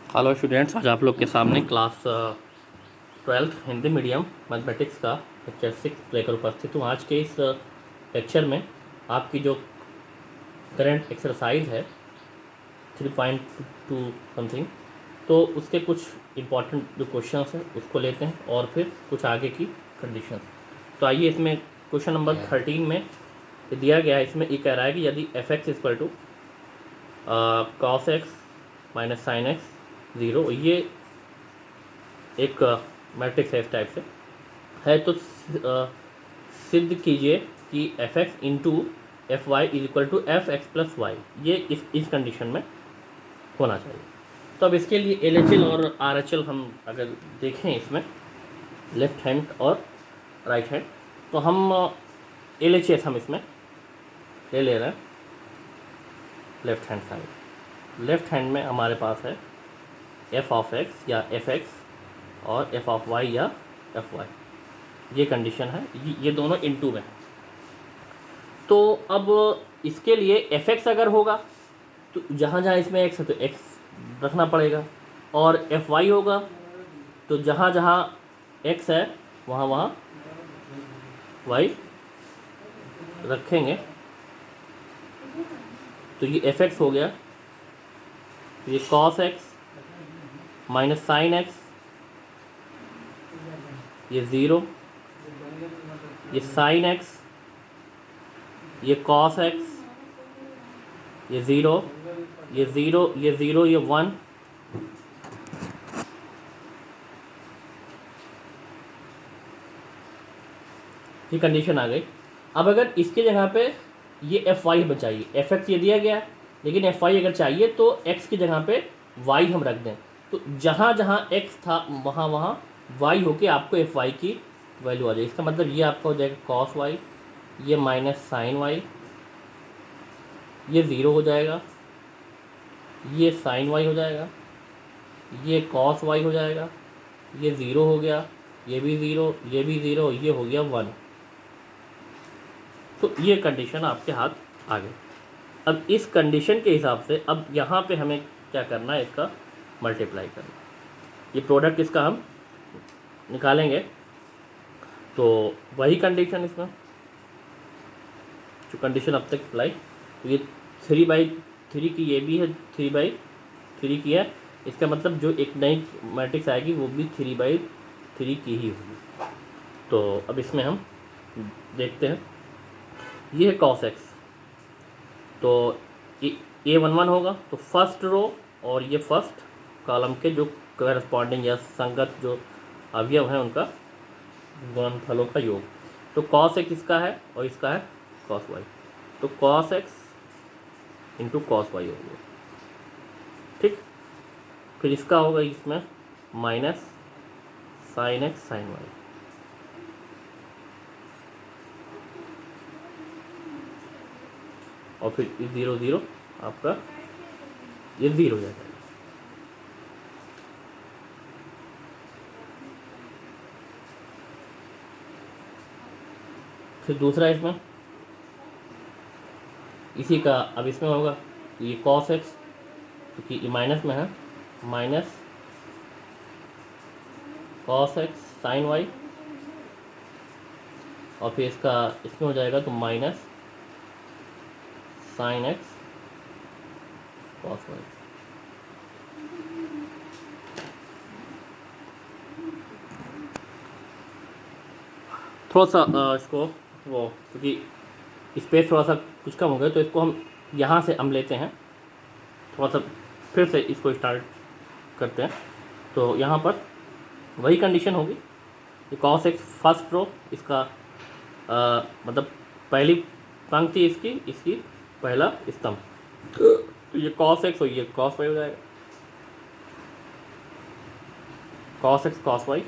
Hello students, आज आप लोग के सामने क्लास 12 हिंदी मीडियम मैथमेटिक्स का लेक्चर 6 लेकर उपस्थित हूँ। आज के इस लेक्चर में आपकी जो करंट एक्सरसाइज है 3.2 समथिंग, तो उसके कुछ इम्पॉर्टेंट जो क्वेश्चंस हैं उसको लेते हैं और फिर कुछ आगे की कंडीशंस। तो आइए, इसमें क्वेश्चन नंबर 13 में ये दिया गया है। इसमें ये कह रहा है कि यदि F X equal to cos X minus sine X zero, ये एक मैट्रिक्स है, इस टाइप से है, तो सिद्ध कीजिए कि F X into F Y is equal to F X plus Y. ये इस कंडीशन में होना चाहिए। तो अब इसके लिए एल एच एल और आर एच एल हम अगर देखें इसमें, लेफ्ट हैंड और राइट हैंड, तो हम एल एच एस हम इसमें ले रहे हैं left hand side. Left hand में हमारे पास है एफ ऑफ एक्स या एफ एक्स और एफ ऑफ वाई या एफ वाई। ये कंडीशन है, ये दोनों इनटू में है। तो अब इसके लिए एफ एक्स अगर होगा तो जहाँ जहाँ इसमें एक्स है तो एक्स रखना पड़ेगा, और एफ वाई होगा तो जहाँ जहाँ एक्स है वहाँ वहाँ वाई रखेंगे। तो ये एफ एक्स हो गया, ये cos X minus sine x, ये ज़ीरो, ये साइन एक्स, ये कॉस एक्स, ये ज़ीरो, ये ज़ीरो, ये ज़ीरो, ये वन। ये कंडीशन आ गई। अब अगर इसके जगह पे ये एफ वाई बचाइए, एफ एक्स ये दिया गया है, लेकिन एफ वाई अगर चाहिए तो एक्स की जगह पे वाई हम रख दें, तो जहाँ जहाँ एक्स था वहाँ वहाँ वाई होके आपको एफ वाई की वैल्यू आ जाएगी। इसका मतलब ये आपका हो जाएगा कॉस वाई, ये माइनस साइन वाई, ये ज़ीरो हो जाएगा, ये साइन वाई हो जाएगा, ये कॉस वाई हो जाएगा, ये ज़ीरो हो गया, ये भी ज़ीरो, ये भी ज़ीरो, ये हो गया वन। तो ये कंडीशन आपके हाथ आ गई। अब इस कंडीशन के हिसाब से अब यहाँ पे हमें क्या करना है, इसका मल्टीप्लाई करना। ये प्रोडक्ट इसका हम निकालेंगे, तो वही कंडीशन इसमें जो कंडीशन अब तक अप्लाई, तो ये 3/3 की ये भी है, 3/3 की है। इसका मतलब जो एक नई मैट्रिक्स आएगी वो भी 3/3 की ही होगी। तो अब इसमें हम देखते हैं, ये है कॉस एक्स, तो ए वन वन होगा, तो फर्स्ट रो और ये फर्स्ट कॉलम के जो करस्पॉन्डिंग या संगत जो अवयव हैं उनका गुणनफलों का योग। तो कॉस एक्स इसका है और इसका है कॉस वाई, तो cos X into cos Y हो गया, ठीक। फिर इसका होगा इसमें minus sine X sine Y, और फिर ज़ीरो ज़ीरो आपका ये ज़ीरो हो जाएगा। फिर दूसरा इसमें इसी का अब इसमें होगा, तो ये कॉस एक्स क्योंकि ये माइनस में है, minus cos x sine Y, और फिर इसका इसमें हो जाएगा तो minus sine x cos Y. थोड़ा सा इसको वो क्योंकि स्पेस थोड़ा सा कुछ कम हो गया, तो इसको हम यहाँ से हम लेते हैं, थोड़ा सा फिर से इसको स्टार्ट करते हैं। तो यहाँ पर वही कंडीशन होगी, ये कॉस एक्स फर्स्ट रो, इसका मतलब पहली पंक्ति इसकी इसकी पहला स्तंभ, तो ये कॉस एक्स और ये कॉस वाई हो जाएगा, कॉस एक्स कॉस वाई।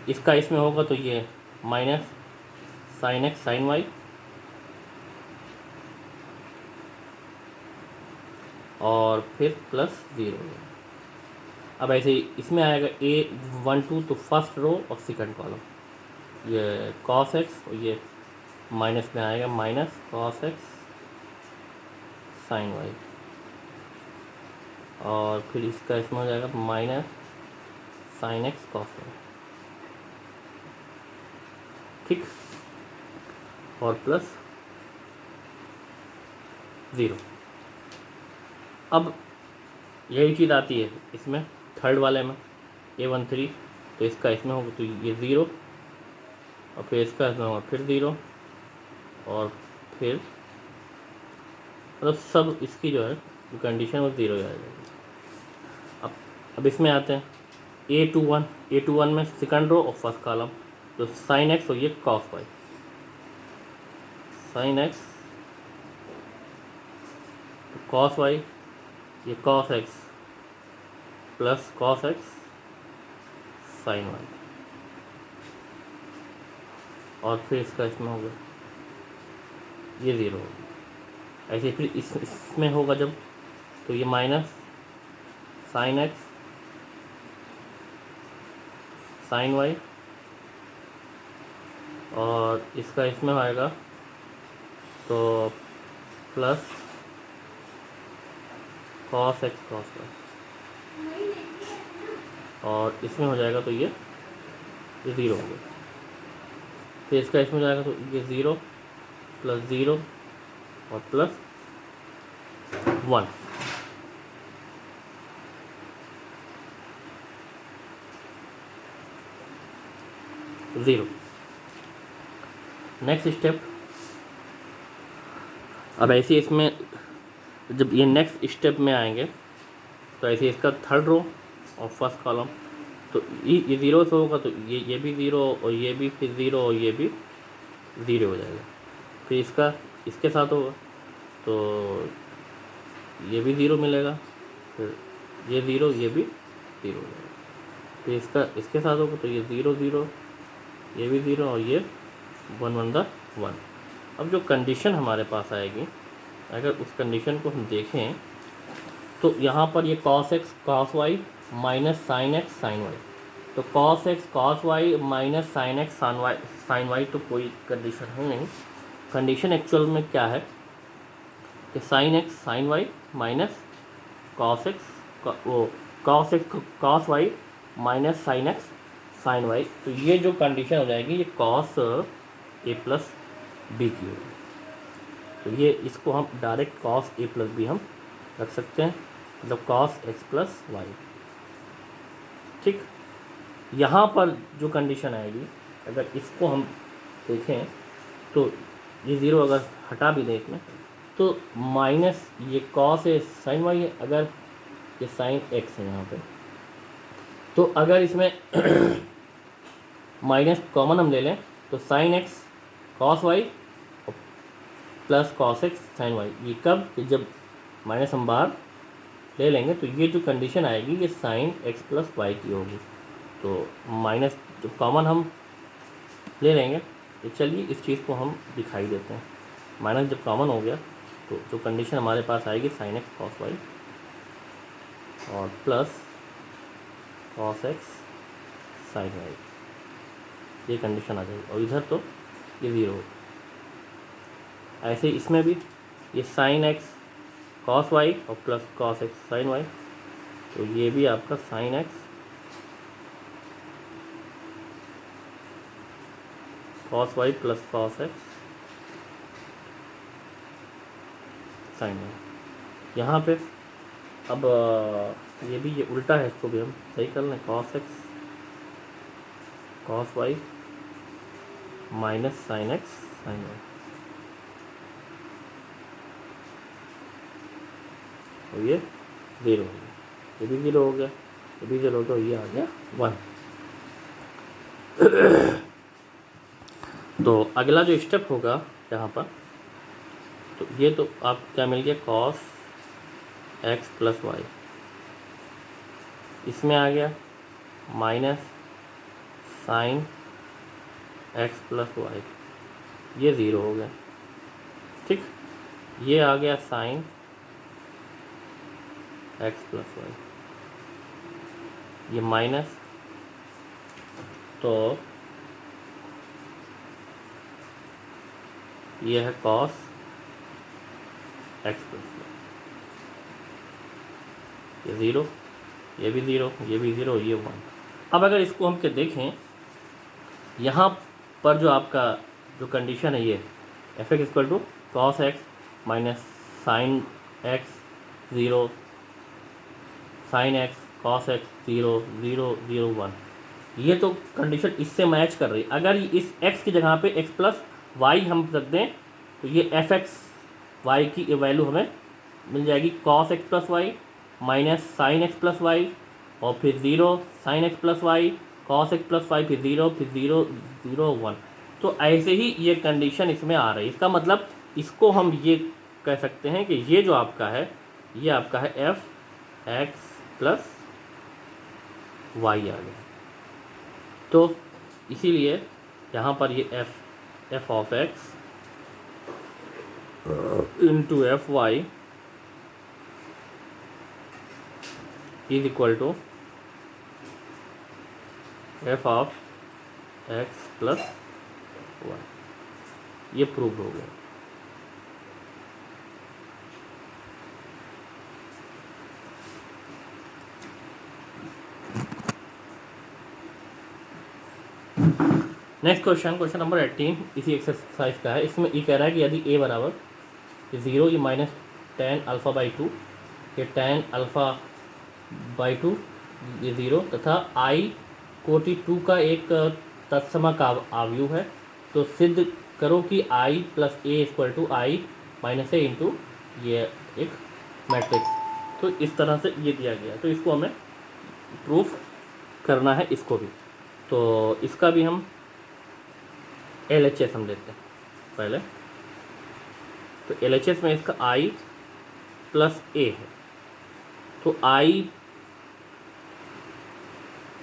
इसका इसमें होगा तो ये minus sine X sine Y, और फिर प्लस ज़ीरो। अब ऐसे ही इसमें आएगा A12, तो फर्स्ट रो और सेकंड कॉलम, ये कॉस एक्स और ये माइनस में आएगा minus cos x sine Y, और फिर इसका इसमें हो जाएगा minus sine x cos Y, ठीक, और प्लस 0। अब यही चीज़ आती है इसमें थर्ड वाले में A13, तो इसका इसमें होगा तो ये 0, और फिर इसका इसमें होगा फिर 0, और फिर मतलब सब इसकी जो है जो कंडीशन वो 0 आ जाएगी। अब इसमें आते हैं A21 में सेकंड रो और फर्स्ट कॉलम, तो साइन एक्स और ये cos y, sine x cos y, ये cos x plus cos x sine Y, और फिर इसका इसमें होगा ये 0 होगा। ऐसे फिर इसमें होगा जब, तो ये minus sine X sine Y, और इसका इसमें आएगा तो plus cos X cos Y, और इसमें हो जाएगा तो ये 0 हो गया। फिर इसका इसमें हो जाएगा तो ये 0 प्लस 0 और प्लस 1। ज़ीरो। नेक्स्ट स्टेप, अब ऐसे इसमें जब ये नेक्स्ट स्टेप में आएंगे तो ऐसे इसका थर्ड रो और फर्स्ट कॉलम, तो ये 0 से होगा तो ये भी 0 और ये भी फिर 0 और ये भी 0 हो जाएगा। फिर इसका इसके साथ होगा तो ये भी 0 मिलेगा, फिर ये 0 ये भी 0 हो जाएगा। फिर इसका इसके साथ होगा तो ये 0 0 ये भी 0 और ये 1 1 1। अब जो कंडीशन हमारे पास आएगी, अगर उस कंडीशन को हम देखें तो यहाँ पर ये cos x cos y minus sine X sine Y, तो cos x cos y minus sine X sine Y तो कोई कंडीशन है नहीं। कंडीशन एक्चुअल में क्या है कि sine X sine Y minus cos x cos y minus sine X sine Y, तो ये जो कंडीशन हो जाएगी ये cos a प्लस बी की होगी। तो ये इसको हम direct cos a plus B हम रख सकते हैं, मतलब cos x प्लस वाई, ठीक। यहाँ पर जो कंडीशन आएगी, अगर इसको हम देखें तो ये 0 अगर हटा भी दें इसमें तो माइनस ये cos a साइन वाई है, अगर ये साइन x है यहाँ पे, तो अगर इसमें माइनस कॉमन हम ले लें तो sine x cos Y plus cos x sine Y, ये कब कि जब माइनस हम बाहर ले लेंगे तो ये जो कंडीशन आएगी ये साइन एक्स प्लस वाई की होगी। तो माइनस जब कॉमन हम ले लेंगे तो चलिए इस चीज़ को हम दिखाई देते हैं। माइनस जब कॉमन हो गया तो जो कंडीशन हमारे पास आएगी साइन एक्स कॉस वाई और plus cos x sine Y, ये कंडीशन आ जाएगी, और इधर तो ये 0। ऐसे इसमें भी ये साइन एक्स कॉस वाई और plus cos x sine Y, तो ये भी आपका sine x cos Y plus cos x sine Y. यहाँ पे अब ये भी ये उल्टा है, इसको भी हम सही कर लें, cos X cos Y minus sine X sine Y, और ये 0 हो गया, ये भी 0 हो गया, ये भी 0 हो गया, ये आ गया 1। तो अगला जो स्टेप होगा यहाँ पर, तो ये तो आप क्या मिल गया कॉस एक्स प्लस वाई, इसमें आ गया minus sine X plus Y, ये 0 हो गया, ठीक। ये आ गया साइन एक्स प्लस वाई, ये माइनस, तो ये है कॉस एक्स प्लस वाई। ये 0, ये भी 0, ये भी 0, ये 1। अब अगर इसको हम के देखें, यहाँ पर जो आपका जो कंडीशन है ये F X equal to cos X minus sine X 0, sine x cos X 0, 0, 0, 1, ये तो कंडीशन इससे मैच कर रही। अगर इस x की जगह पे x प्लस वाई हम रख दें तो ये एफ एक्स वाई की वैल्यू हमें मिल जाएगी cos x plus Y minus sine X plus Y और फिर 0 sine X plus Y cos x plus Y फिर 0 फिर 0, 0, 1। तो ऐसे ही ये कंडीशन इसमें आ रही है। इसका मतलब इसको हम ये कह सकते हैं कि ये जो आपका है ये आपका है एफ एक्स प्लस वाई आ गया। तो इसीलिए यहाँ पर ये F of X into F Y is equal to F of X plus Y, ये प्रूव हो गया। नेक्स्ट क्वेश्चन नंबर 18 इसी एक्सरसाइज का है। इसमें ये कह रहा है कि यदि ए बराबर 0 ये माइनस टेन अल्फ़ा बाई 2, ये टेन अल्फ़ा बाई 2 ये 0 तथा आई कोटि 2 का एक तत्समक अवयव है, तो सिद्ध करो कि I plus A equal to I minus A into ये एक मैट्रिक्स। तो इस तरह से ये दिया गया, तो इसको हमें प्रूफ करना है इसको भी। तो इसका भी हम LHS हम लेते हैं पहले। तो LHS में इसका I प्लस ए है, तो I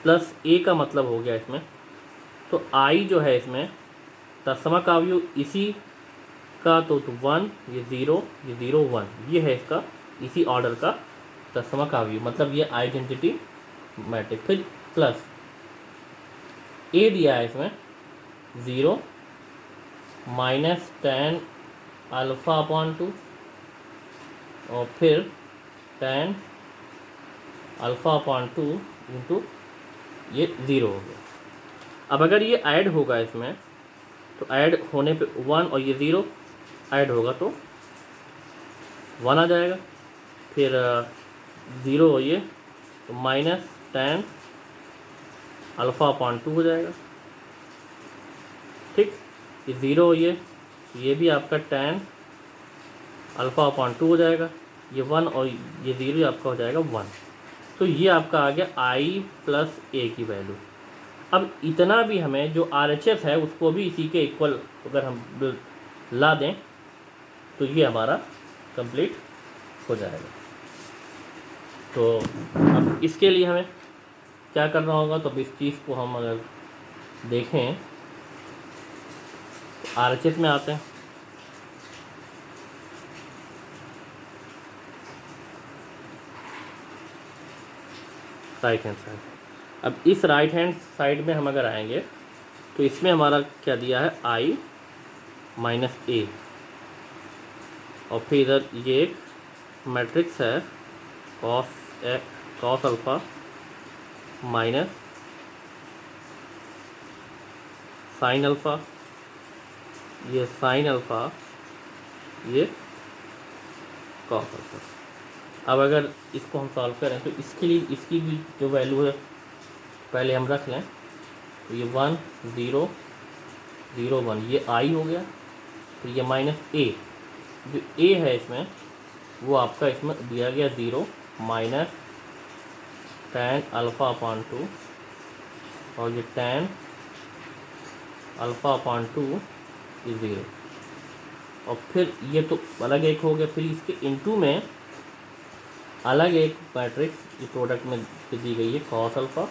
प्लस ए का मतलब हो गया इसमें, तो I जो है इसमें तत्समक अवयव इसी का, तो 1 ये 0, ये 0, 1, ये है इसका इसी ऑर्डर का तत्समक अवयव, मतलब ये आइडेंटिटी मैट्रिक्स। फिर प्लस ए दिया है इसमें 0 माइनस टेन अल्फ़ा अपॉन 2 और फिर टेन अल्फ़ा अपॉन 2 इंटू ये 0 हो गया। अब अगर ये ऐड होगा इसमें, तो ऐड होने पे 1 और ये 0 ऐड होगा तो 1 आ जाएगा। फिर 0 ये तो माइनस टेन अल्फ़ा अपॉन 2 हो जाएगा। ठीक, ये 0 ये भी आपका टेन अल्फ़ा अपॉन 2 हो जाएगा, ये 1 और ये 0 आपका हो जाएगा 1। तो ये आपका आ गया आई प्लस ए की वैल्यू। अब इतना भी हमें जो RHS है उसको भी इसी के इक्वल अगर हम ला दें तो ये हमारा कंप्लीट हो जाएगा। तो अब इसके लिए हमें क्या करना होगा, तो अब इस चीज़ को हम अगर देखें तो RHS में आते हैं। राइट हैंड साइड, अब इस राइट हैंड साइड में हम अगर आएंगे तो इसमें हमारा क्या दिया है I माइनस ए और फिर इधर ये एक मैट्रिक्स है cos alpha minus sine alpha, ये साइन अल्फ़ा, ये कॉस अल्फ़ा। अब अगर इसको हम सॉल्व करें तो इसके लिए इसकी भी जो वैल्यू है पहले हम रख लें, तो ये 1 0 0 1 ये I हो गया। फिर ये माइनस ए, जो ए है इसमें वो आपका इसमें दिया गया 0 माइनस टेन अल्फ़ा अपॉन 2 और ये टेन अल्फ़ा अपॉन 2 ये 0 और फिर ये तो अलग एक हो गया। फिर इसके इनटू में अलग एक मैट्रिक्स इस प्रोडक्ट में दी गई है cos alpha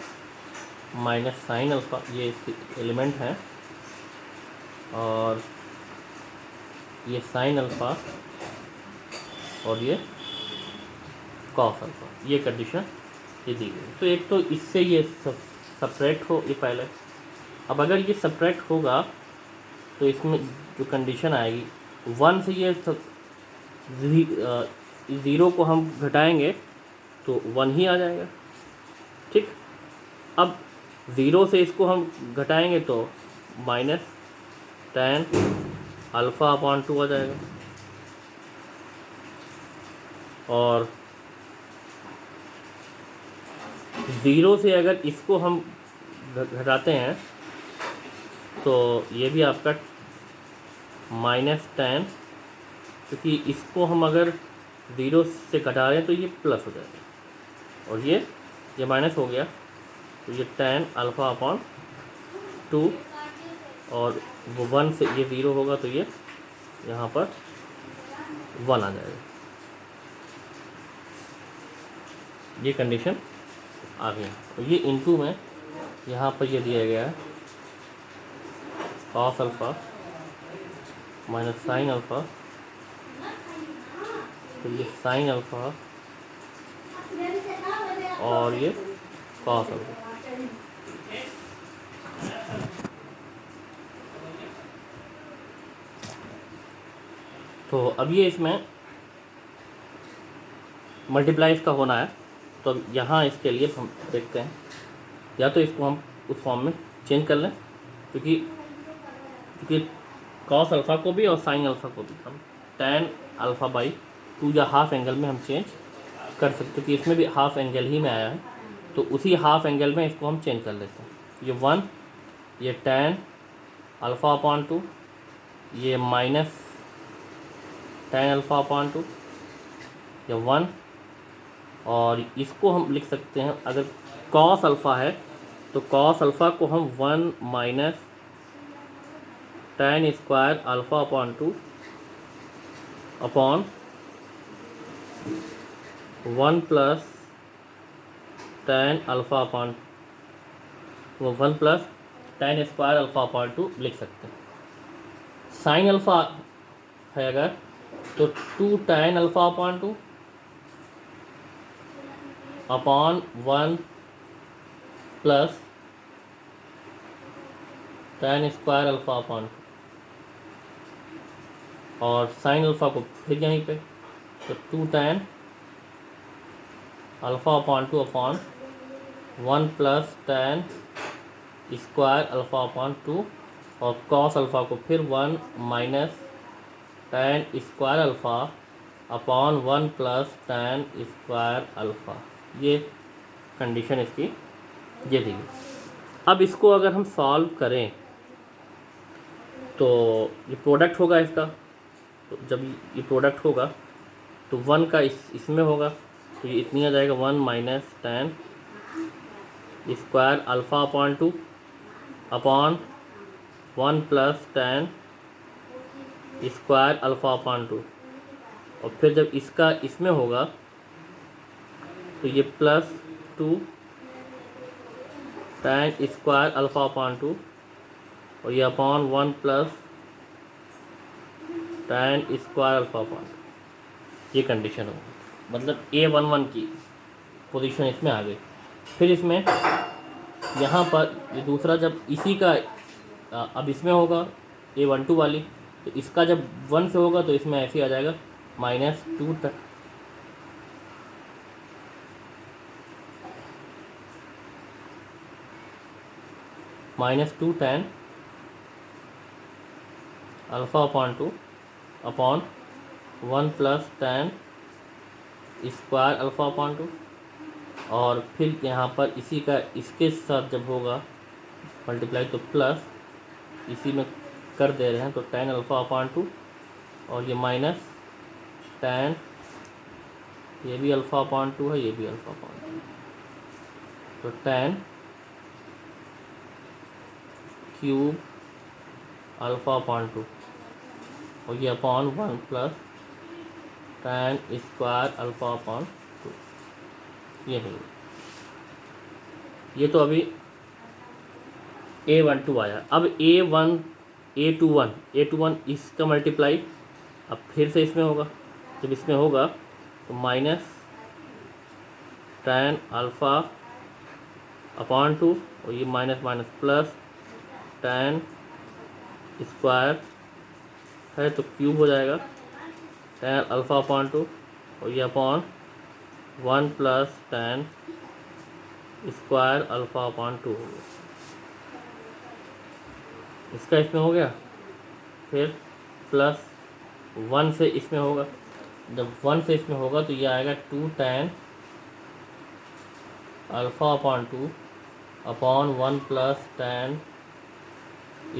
minus sine alpha, ये इसके एलिमेंट हैं, और ये साइन अल्फ़ा और ये कॉस अल्फ़ा, ये कंडीशन ये दी गई। तो एक तो इससे ये सपरेट हो ये पहले। अब अगर ये सपरेट होगा तो इसमें जो कंडीशन आएगी 1 से ये 0 को हम घटाएंगे तो 1 ही आ जाएगा। ठीक, अब 0 से इसको हम घटाएंगे तो माइनस tan अल्फ़ा अपॉन 2 आ जाएगा। और 0 से अगर इसको हम घटाते हैं तो ये भी आपका माइनस tan, क्योंकि इसको हम अगर 0 से घटा रहे हैं तो ये प्लस हो जाएगा, और ये माइनस हो गया, तो ये tan अल्फ़ा अपॉन 2, और वो 1 से ये 0 होगा तो ये यहाँ पर 1 आ जाएगा। ये कंडीशन आ गई। और ये इनटू में यहाँ पर ये दिया गया है cos alpha minus sine alpha, तो ये साइन अल्फ़ा और ये कॉस अल्फ़ा। तो अब ये इसमें मल्टीप्लाई इसका होना है, तो अब यहाँ इसके लिए हम देखते हैं, या तो इसको हम उस फॉर्म में चेंज कर लें, क्योंकि कॉस अल्फ़ा को भी और साइन अल्फ़ा को भी हम tan अल्फ़ा बाई 2 या हाफ एंगल में हम चेंज कर सकते, क्योंकि इसमें भी हाफ एंगल ही में आया है, तो उसी हाफ एंगल में इसको हम चेंज कर लेते हैं। ये 1, ये tan अल्फ़ा अपॉन 2, ये माइनस tan अल्फ़ा अपॉन 2, ये 1, और इसको हम लिख सकते हैं, अगर कॉस अल्फ़ा है तो कॉस अल्फ़ा को हम 1 minus tan square alpha upon 2 upon 1 plus tan alpha upon 1 plus tan square alpha upon 2 लिख सकते हैं। साइन अल्फ़ा है अगर तो 2 tan alpha upon 2 upon 1 plus tan square alpha upon 2, और साइन अल्फ़ा को फिर यहीं पे, तो 2 tan alpha upon 2 upon 1 plus tan square alpha upon 2, और कॉस अल्फ़ा को फिर 1 minus tan square alpha upon 1 plus tan square alpha. ये कंडीशन इसकी ये थी। अब इसको अगर हम सॉल्व करें तो ये प्रोडक्ट होगा इसका, तो जब ये प्रोडक्ट होगा तो 1 का इसमें होगा, तो ये इतनी आ जाएगा 1 minus tan square alpha upon 2 upon 1 plus tan square alpha upon 2, और फिर जब इसका इसमें होगा तो ये plus 2 tan square alpha upon 2, और ये upon 1 plus tan square alpha upon 2। ये कंडीशन होगी, मतलब A11 की पोजीशन इसमें आ गई। फिर इसमें यहाँ पर ये दूसरा, जब इसी का अब इसमें होगा A12 वाली, तो इसका जब 1 से होगा तो इसमें ऐसे ही आ जाएगा -2 -2 tan alpha upon 2 upon 1 plus tan square alpha upon 2, और फिर यहाँ पर इसी का इसके साथ जब होगा मल्टीप्लाई तो प्लस इसी में कर दे रहे हैं, तो tan अल्फ़ा अपॉन 2, और ये माइनस tan, ये भी अल्फ़ा अपॉन 2 है, ये भी अल्फ़ा अपॉन 2, तो tan क्यूब अल्फ़ा अपॉन 2, और ये upon 1 plus tan square alpha upon 2। ये है, ये तो अभी A12 आया। अब A21 इसका मल्टीप्लाई अब फिर से इसमें होगा, जब इसमें होगा तो माइनस tan अल्फ़ा अपॉन 2, और ये minus minus plus tan square है तो क्यूब हो जाएगा tan अल्फ़ा अपॉन 2, और ये upon 1 plus tan square alpha upon 2 हो गया। इसका इसमें हो गया, फिर प्लस 1 से इसमें होगा, जब 1 से इसमें होगा तो ये आएगा 2 tan alpha upon 2 upon 1 plus tan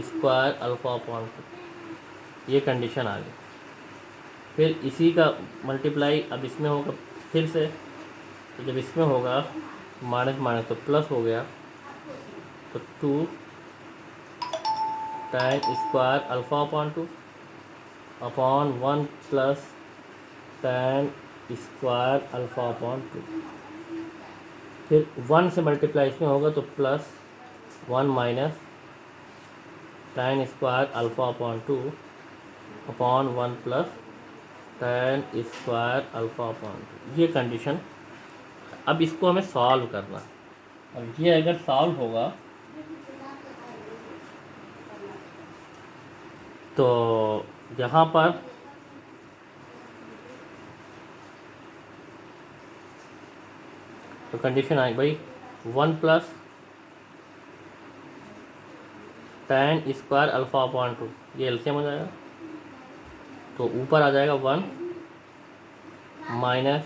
square alpha upon 2। ये कंडीशन आ गई। फिर इसी का मल्टीप्लाई अब इसमें होगा फिर से, तो जब इसमें होगा माइनस माइनस तो प्लस हो गया, तो 2 tan square alpha upon 2 upon 1 plus tan square alpha upon 2। फिर 1 से मल्टीप्लाई इसमें होगा तो plus 1 minus tan square alpha upon 2 upon 1 plus tan square alpha upon 2। ये कंडीशन। अब इसको हमें सॉल्व करना है। अब ये अगर सॉल्व होगा तो यहाँ पर तो कंडीशन आई भाई 1 plus tan square alpha upon 2, ये एलसीएम हो जाएगा, तो ऊपर आ जाएगा 1 minus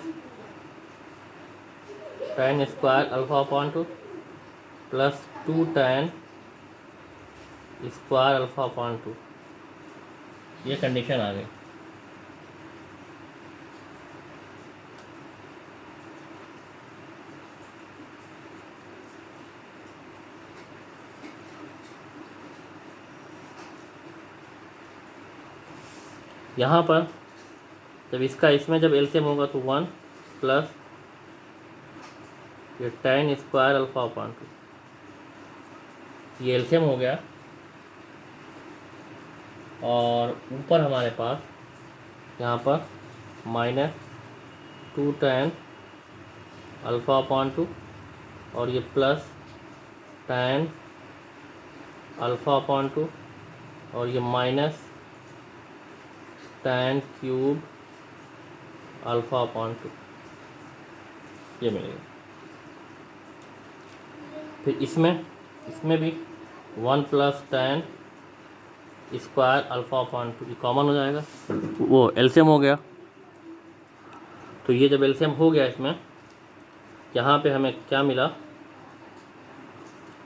tan square alpha upon 2 plus 2 tan square alpha upon 2। ये कंडीशन आ गई। यहाँ पर जब इसका इसमें जब एलसीएम होगा तो 1 प्लस ये tan स्क्वायर अल्फ़ा अपॉन 2, ये एलसीएम हो गया, और ऊपर हमारे पास यहाँ पर माइनस 2 tan अल्फ़ा अपॉन 2 और ये प्लस tan अल्फ़ा अपॉन 2 और ये minus tan cube alpha upon 2, ये मिलेगा। फिर इसमें भी 1 plus tan square alpha upon 2 ये कॉमन हो जाएगा, वो एलसीएम हो गया। तो ये जब एलसीएम हो गया इसमें, यहाँ पे हमें क्या मिला,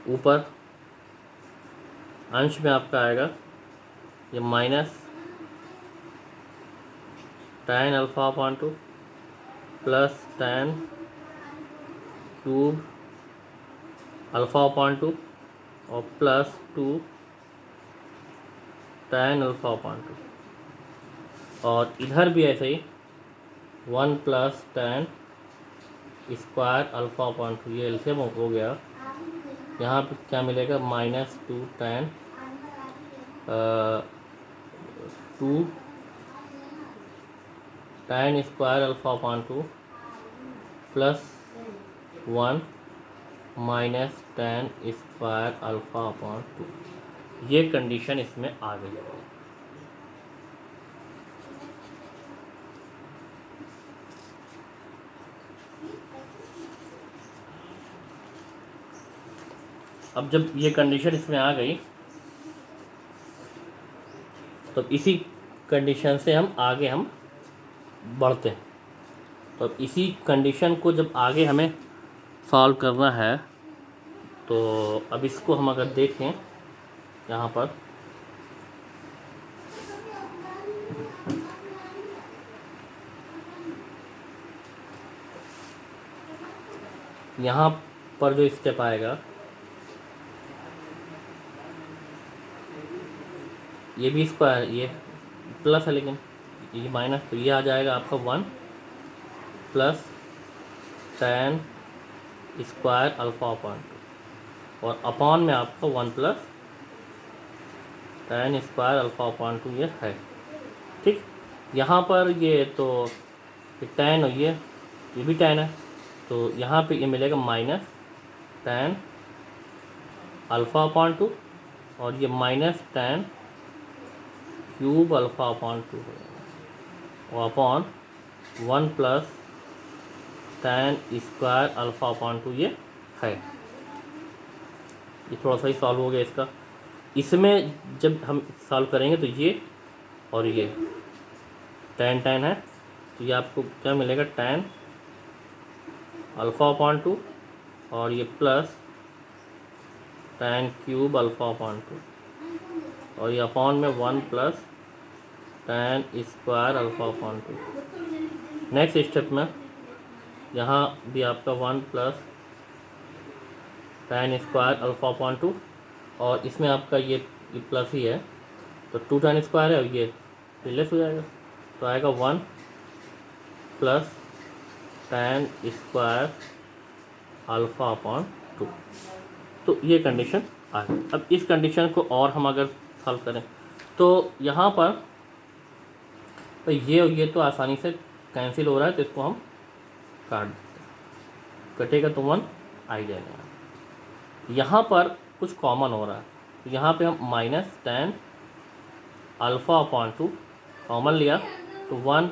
ऊपर अंश में आपका आएगा ये minus tan alpha upon 2 plus tan cube alpha upon 2 और प्लस 2 tan अल्फ़ा अपॉन 2, और इधर भी ऐसे ही 1 plus tan square alpha upon 2, ये एलसीएम हो गया। यहाँ पे क्या मिलेगा, minus 2 tan 2 tan square alpha upon 2 plus 1 minus tan square alpha upon 2। ये कंडीशन इसमें आ गई है। अब जब ये कंडीशन इसमें आ गई तो इसी कंडीशन से हम आगे हम बढ़ते हैं। तो इसी कंडीशन को जब आगे हमें सॉल्व करना है, तो अब इसको हम अगर देखें यहाँ पर, यहाँ पर जो स्टेप आएगा, ये भी स्क्वायर, ये प्लस है लेकिन ये माइनस, तो ये आ जाएगा आपका 1 plus tan square alpha upon 2 और अपॉन में आपका 1 plus tan square alpha upon 2 ये है। ठीक, यहाँ पर ये तो tan और ये भी tan है, तो यहाँ पे ये मिलेगा माइनस tan अल्फ़ा अपॉन 2 और ये minus tan cube alpha upon 2 हो जाएगा और upon 1 plus tan square alpha upon 2 ये है। ये थोड़ा सा ही सॉल्व हो गया इसका। इसमें जब हम सॉल्व करेंगे तो ये और ये tan tan है, तो ये आपको क्या मिलेगा, tan अल्फ़ा अपॉन 2 और ये plus tan cube alpha upon 2 और ये अपॉन में 1 plus tan square alpha upon 2। Next step में यहाँ भी आपका 1 plus tan square alpha upon 2 और इसमें आपका ये प्लस ही है तो 2 tan स्क्वायर है और ये लेस हो जाएगा, तो आएगा 1 plus tan square alpha upon 2। तो ये कंडीशन आ गई। अब इस कंडीशन को और हम अगर सॉल्व करें तो यहाँ पर तो ये और ये तो आसानी से कैंसिल हो रहा है, तो इसको हम काट देते हैं, कटेगा तो 1 आ ही जाएगा। यहाँ पर कुछ कॉमन हो रहा है, तो यहाँ पे हम minus tan alpha upon 2 common लिया तो 1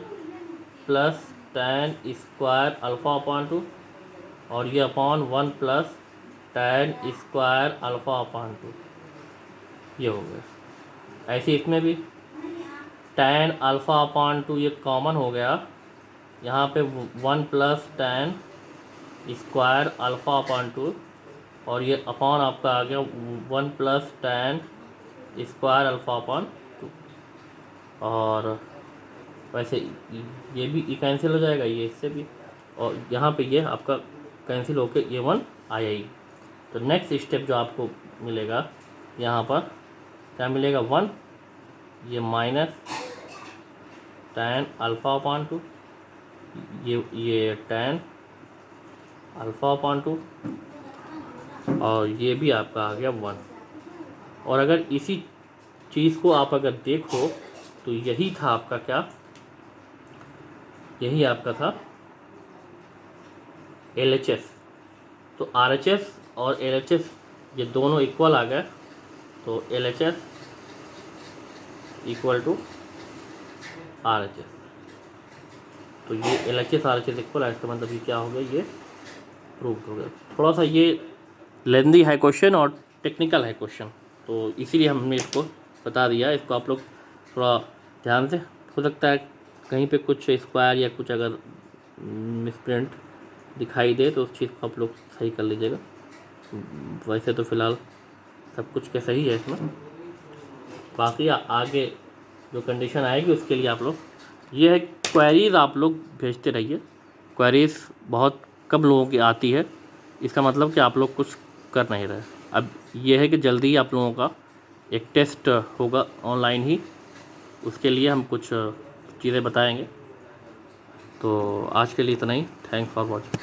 plus tan square alpha upon 2 और ये upon 1 plus tan square alpha upon 2 ये हो गया। ऐसे इसमें भी tan अल्फ़ा अपॉन 2 ये कॉमन हो गया, यहाँ पे 1 plus tan square alpha upon 2 और ये अपॉन आपका आ गया 1 plus tan square alpha upon 2 और वैसे ये भी कैंसिल हो जाएगा ये इससे भी, और यहाँ पे ये आपका कैंसिल होके ये 1 आया ही। तो नेक्स्ट स्टेप जो आपको मिलेगा यहाँ पर क्या मिलेगा, 1 ये माइनस tan अल्फ़ा अपॉन 2 ये tan अल्फ़ा अपॉन 2 और ये भी आपका आ गया 1। और अगर इसी चीज़ को आप अगर देखो तो यही था आपका क्या, यही आपका था LHS। तो RHS और LHS ये दोनों इक्वल आ गए, तो LHS इक्वल टू RHS। तो ये LHS RHS इक्वल है, इसका मतलब ये क्या हो गया, ये प्रूव हो गया। थोड़ा सा ये लेंदी है क्वेश्चन और टेक्निकल है क्वेश्चन, तो इसीलिए हमने इसको बता दिया। इसको आप लोग थोड़ा ध्यान से, हो सकता है कहीं पे कुछ स्क्वायर या कुछ अगर मिसप्रिंट दिखाई दे तो उस चीज़ को आप लोग सही कर लीजिएगा। वैसे तो फ़िलहाल सब कुछ क्या सही है इसमें, बाकी आगे जो कंडीशन आएगी उसके लिए आप लोग ये है क्वेरीज़ आप लोग भेजते रहिए। क्वेरीज़ बहुत कम लोगों की आती है, इसका मतलब कि आप लोग कुछ कर नहीं रहे। अब ये है कि जल्दी ही आप लोगों का एक टेस्ट होगा ऑनलाइन ही, उसके लिए हम कुछ चीज़ें बताएंगे। तो आज के लिए इतना ही। Thanks for watching.